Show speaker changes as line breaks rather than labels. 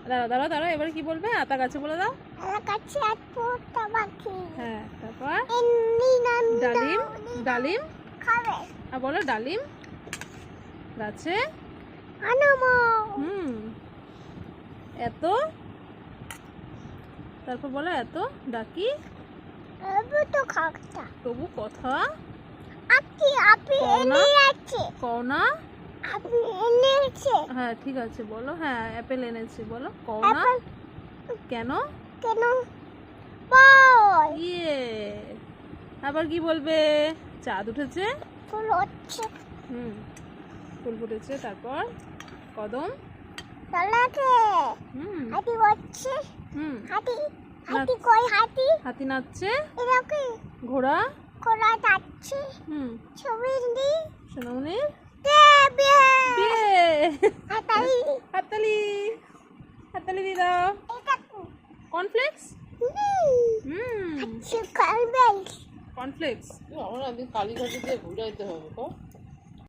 দাঁড়াও দাঁড়াও দাঁড়াও, এবার কি বলবে? আতা গাছে বলে দাও।
গাছে একটা পাখি।
হ্যাঁ, তারপর
ডালিম
ডালিম, ডালিম,
খাবে।
আর বলো ডালিম গাছে।
আনামো
এত, তারপর বলো এত ডাকি
এবু তো খাকতা।
তবু কথা
আপনি এনে আছে।
কও না।
আপনি এনেছে।
হ্যাঁ ঠিক আছে, বলো। হ্যাঁ অ্যাপেল এনেছি, বলো। কও না। কেন?
কেন? বল।
ইয়ে, আবার কি বলবে? চাঁদ উঠেছে।
ফুল হচ্ছে।
ফুল ফুটেছে। তারপর কদম।
চলাতে। হাতি হচ্ছে। হাতি হাতি কই হাতি?
হাতি নাচছে।
এটা কি?
ঘোড়া।
ঘোড়া যাচ্ছে। ছবি দি।
সোনামণির
বিয়ে।
বিয়ে।
হাতালি।
হাততালি, হাততালি দিয়ে দাও।
এটা কি?
কর্নফ্লেক্স।
আচ্ছা, কর্নফ্লেক্স।
কর্নফ্লেক্স।
আমার একদিন কালীঘাটে দিয়ে ঘুরাইতে হবে।